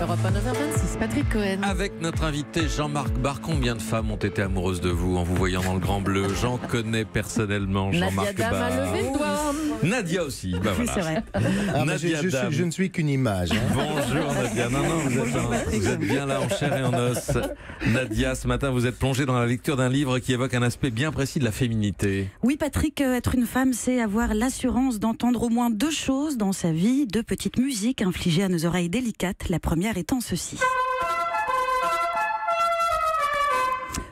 Europe 1, 9h26, Patrick Cohen. Avec notre invité Jean-Marc Barr, combien de femmes ont été amoureuses de vous en vous voyant dans le Grand Bleu? J'en connais personnellement Jean-Marc Nadia Dame Barr. a levé le doigt. Nadia aussi, bah Oui, voilà. c'est vrai. Nadia Dame. Je ne suis qu'une image. Hein. Bonjour Nadia, non, vous êtes bien là en chair et en os. Nadia, ce matin vous êtes plongée dans la lecture d'un livre qui évoque un aspect bien précis de la féminité. Oui, Patrick, être une femme, c'est avoir l'assurance d'entendre au moins deux choses dans sa vie, deux petites musiques infligées à nos oreilles délicates, la première étant ceci.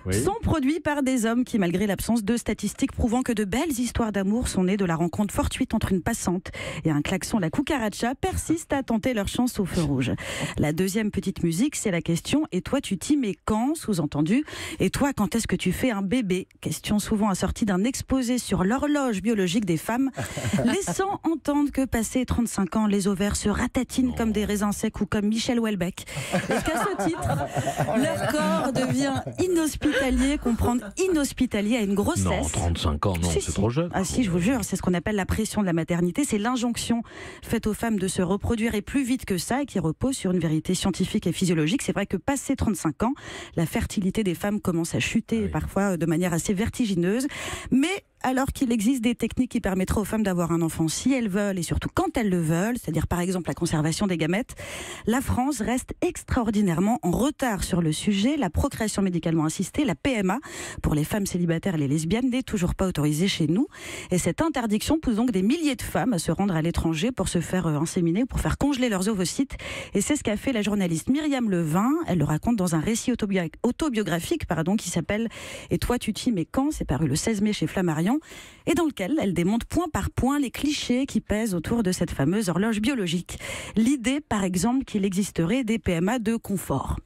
Oui. Sont produits par des hommes qui, malgré l'absence de statistiques prouvant que de belles histoires d'amour sont nées de la rencontre fortuite entre une passante et un klaxon, la cucaracha, persistent à tenter leur chance au feu rouge. La deuxième petite musique, c'est la question « Et toi, tu t'y mets quand ?» sous-entendu « Et toi, quand est-ce que tu fais un bébé ?» Question souvent assortie d'un exposé sur l'horloge biologique des femmes, laissant entendre que, passé 35 ans, les ovaires se ratatinent comme des raisins secs ou comme Michel Houellebecq. Et qu'à ce titre, leur corps devient inhospitalier, comprendre inhospitalier à une grossesse. Non, 35 ans, non, Si, c'est si. trop jeune. Ah si, je vous jure, c'est ce qu'on appelle la pression de la maternité. C'est l'injonction faite aux femmes de se reproduire et plus vite que ça et qui repose sur une vérité scientifique et physiologique. C'est vrai que passé 35 ans, la fertilité des femmes commence à chuter, Oui. parfois de manière assez vertigineuse. Mais alors qu'il existe des techniques qui permettraient aux femmes d'avoir un enfant si elles veulent et surtout quand elles le veulent, c'est-à-dire par exemple la conservation des gamètes, la France reste extraordinairement en retard sur le sujet. La procréation médicalement assistée, la PMA, pour les femmes célibataires et les lesbiennes, n'est toujours pas autorisée chez nous. Et cette interdiction pousse donc des milliers de femmes à se rendre à l'étranger pour se faire inséminer ou pour faire congeler leurs ovocytes. Et c'est ce qu'a fait la journaliste Myriam Levin. Elle le raconte dans un récit autobiographique qui s'appelle « Et toi, tu t'y mets quand ?» C'est paru le 16 mai chez Flammarion. Et dans lequel elle démonte point par point les clichés qui pèsent autour de cette fameuse horloge biologique. L'idée, par exemple, qu'il existerait des PMA de confort.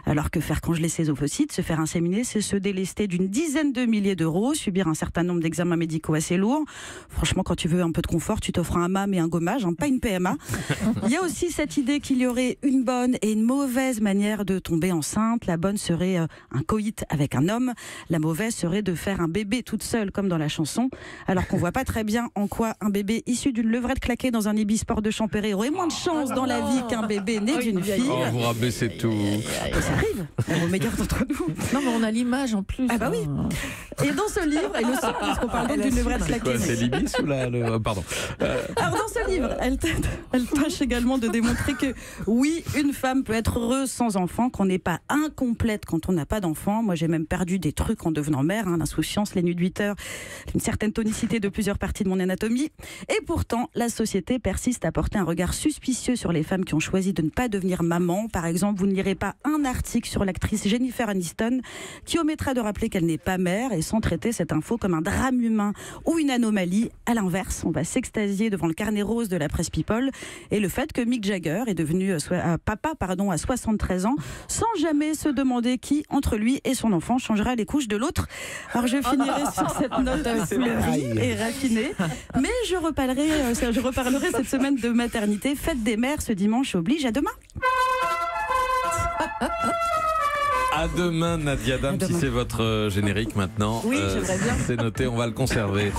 Alors que faire congeler ses ovocytes, se faire inséminer, c'est se délester d'une dizaine de milliers d'euros, subir un certain nombre d'examens médicaux assez lourds. Franchement, quand tu veux un peu de confort, tu t'offres un hammam et un gommage, pas une PMA. Il y a aussi cette idée qu'il y aurait une bonne et une mauvaise manière de tomber enceinte. La bonne serait un coït avec un homme. La mauvaise serait de faire un bébé toute seule, comme dans la chanson, alors qu'on voit pas très bien en quoi un bébé issu d'une levrette claquée dans un Ibisport de Champéret aurait moins de chance dans la vie qu'un bébé né d'une fille. Oh, vous rabaissez tout. Ça arrive, au meilleur d'entre nous. Non, mais on a l'image en plus. Ah bah oui. Et dans ce livre, et le son, parce qu'on parle donc d'une levrette C'est quoi, claquée. c'est l'Ibis ou pardon. Alors dans ce livre, elle tâche également de démontrer que oui, une femme peut être heureuse sans enfant, qu'on n'est pas incomplète quand on n'a pas d'enfant. Moi j'ai même perdu des trucs en devenant mère, l'insouciance, les nuits de 8 heures, une certaine tonicité de plusieurs parties de mon anatomie. Et pourtant, la société persiste à porter un regard suspicieux sur les femmes qui ont choisi de ne pas devenir maman. Par exemple, vous ne lirez pas un article sur l'actrice Jennifer Aniston qui omettra de rappeler qu'elle n'est pas mère et sans traiter cette info comme un drame humain ou une anomalie. À l'inverse, on va s'extasier devant le carnet rose de la presse People et le fait que Mick Jagger est devenu papa à 73 ans sans jamais se demander qui, entre lui et son enfant, changera les couches de l'autre. Alors je finirai sur cette note fleurie et raffinée, mais je reparlerai cette semaine de maternité. Fête des mères ce dimanche oblige. À demain. À demain Nadia Dame, si c'est votre générique maintenant. Oui, j'aimerais bien. C'est noté, on va le conserver.